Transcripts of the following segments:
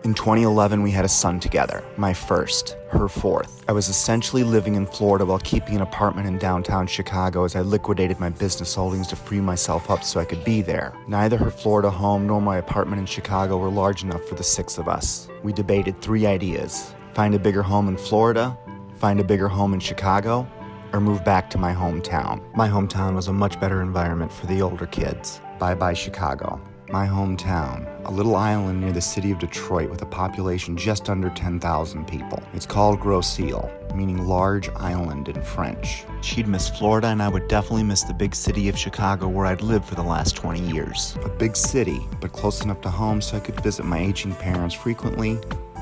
In 2011, we had a son together, my first, her fourth. I was essentially living in Florida while keeping an apartment in downtown Chicago as I liquidated my business holdings to free myself up so I could be there. Neither her Florida home nor my apartment in Chicago were large enough for the six of us. We debated three ideas: find a bigger home in Florida, find a bigger home in Chicago, or move back to my hometown. My hometown was a much better environment for the older kids. Bye-bye Chicago. My hometown, a little island near the city of Detroit with a population just under 10,000 people. It's called Grosse Ile, meaning large island in French. She'd miss Florida and I would definitely miss the big city of Chicago where I'd lived for the last 20 years. A big city, but close enough to home so I could visit my aging parents frequently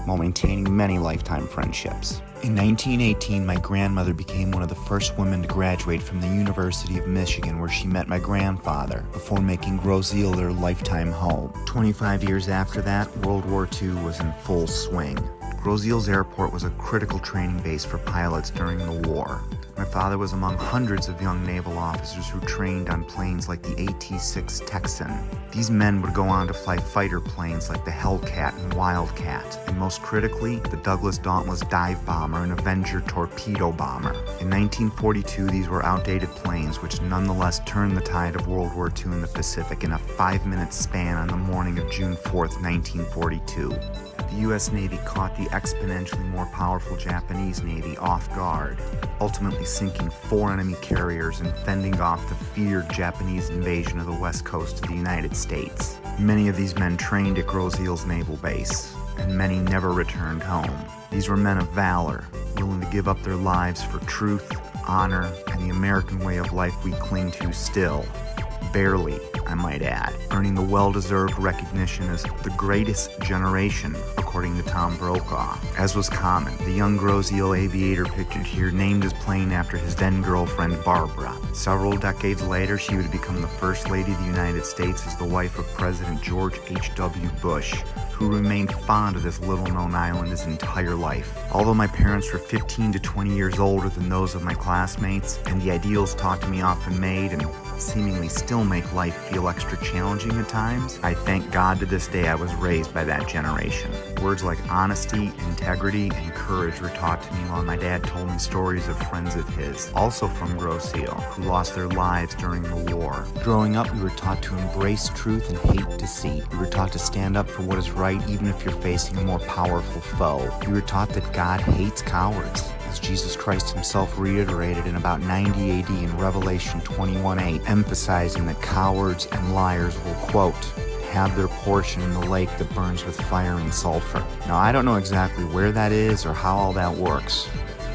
while maintaining many lifetime friendships. In 1918, my grandmother became one of the first women to graduate from the University of Michigan, where she met my grandfather before making Grosse Ile their lifetime home. 25 years after that, World War II was in full swing. Grosse Ile's airport was a critical training base for pilots during the war. My father was among hundreds of young naval officers who trained on planes like the AT-6 Texan. These men would go on to fly fighter planes like the Hellcat and Wildcat, and most critically, the Douglas Dauntless dive bomber and Avenger torpedo bomber. In 1942, these were outdated planes which nonetheless turned the tide of World War II in the Pacific in a 5-minute span on the morning of June 4th, 1942. The U.S. Navy caught the exponentially more powerful Japanese Navy off guard, ultimately sinking 4 enemy carriers and fending off the feared Japanese invasion of the west coast of the United States. Many of these men trained at Grosse Ile's naval base, and many never returned home. These were men of valor, willing to give up their lives for truth, honor, and the American way of life we cling to still. Barely, I might add, earning the well-deserved recognition as the greatest generation, according to Tom Brokaw. As was common, the young Grosse Ile aviator pictured here named his plane after his then-girlfriend Barbara. Several decades later, she would become the First Lady of the United States as the wife of President George H.W. Bush, who remained fond of this little-known island his entire life. Although my parents were 15 to 20 years older than those of my classmates, and the ideals taught to me often made and seemingly still make life feel extra challenging at times, I thank God to this day I was raised by that generation. Words like honesty, integrity, and courage were taught to me while my dad told me stories of friends of his, also from Grosse Ile, who lost their lives during the war. Growing up, we were taught to embrace truth and hate deceit. We were taught to stand up for what is right even if you're facing a more powerful foe. We were taught that God hates cowards, as Jesus Christ himself reiterated in about 90 AD in Revelation 21:8, emphasizing that cowards and liars will, quote, have their portion in the lake that burns with fire and sulfur. Now, I don't know exactly where that is or how all that works,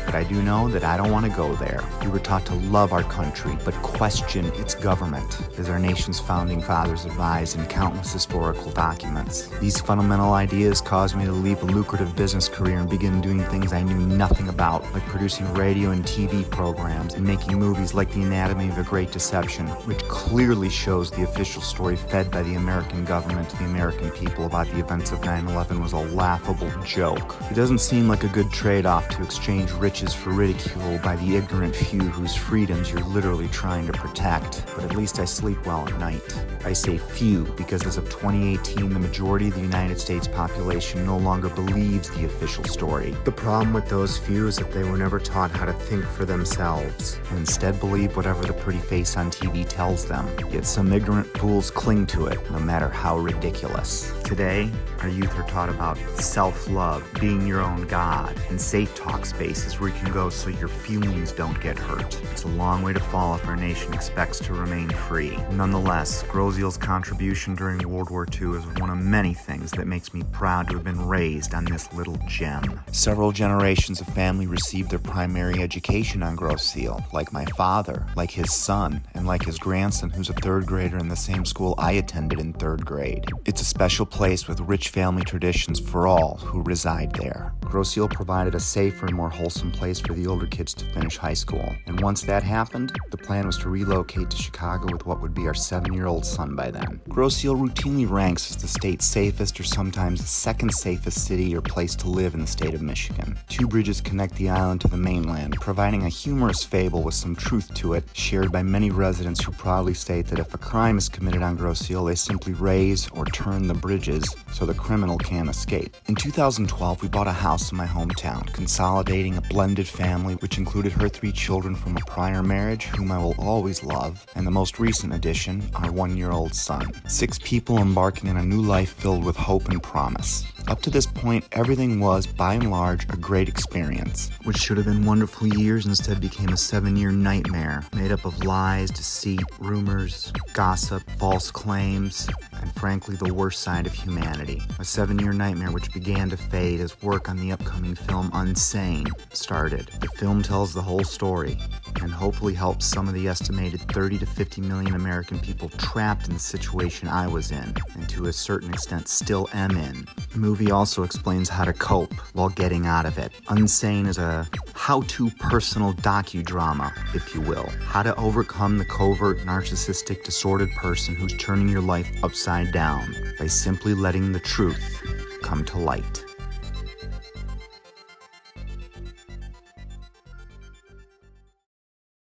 but I do know that I don't want to go there. We were taught to love our country, but question its government, as our nation's founding fathers advised in countless historical documents. These fundamental ideas caused me to leave a lucrative business career and begin doing things I knew nothing about, like producing radio and TV programs and making movies like The Anatomy of a Great Deception, which clearly shows the official story fed by the American government to the American people about the events of 9/11 was a laughable joke. It doesn't seem like a good trade-off to exchange riches for ridicule by the ignorant few whose freedoms you're literally trying to protect, but at least I sleep well at night. I say few because as of 2018, the majority of the United States population no longer believes the official story. The problem with those few is that they were never taught how to think for themselves, and instead believe whatever the pretty face on TV tells them. Yet some ignorant fools cling to it, no matter how ridiculous. Today, our youth are taught about self-love, being your own God, and safe talk spaces where you can go so your feelings don't get hurt. It's a long way to fall if our nation expects to remain free. Nonetheless, Grosse Ile's contribution during World War II is one of many things that makes me proud to have been raised on this little gem. Several generations of family received their primary education on Grosse Ile, like my father, like his son, and like his grandson, who's a third grader in the same school I attended in third grade. It's a special place with rich family traditions for all who reside there. Grosse Ile provided a safer and more wholesome place for the older kids to finish high school. And once that happened, the plan was to relocate to Chicago with what would be our 7-year-old son by then. Grosse Ile routinely ranks as the state's safest or sometimes the second safest city or place to live in the state of Michigan. 2 bridges connect the island to the mainland, providing a humorous fable with some truth to it, shared by many residents who proudly state that if a crime is committed on Grosse Ile, they simply raise or turn the bridge privileges so the criminal can't escape. In 2012, we bought a house in my hometown, consolidating a blended family which included her 3 children from a prior marriage, whom I will always love, and the most recent addition, our 1-year-old son. 6 people embarking on a new life filled with hope and promise. Up to this point, everything was, by and large, a great experience. What should have been wonderful years instead became a 7-year nightmare, made up of lies, deceit, rumors, gossip, false claims, and frankly, the worst side of humanity. A 7-year nightmare which began to fade as work on the upcoming film UNSANE started. The film tells the whole story, and hopefully helps some of the estimated 30 to 50 million American people trapped in the situation I was in, and to a certain extent still am in. The movie also explains how to cope while getting out of it. UNSANE is a how-to personal docu-drama, if you will. How to overcome the covert narcissistic disordered person who's turning your life upside down by simply letting the truth come to light.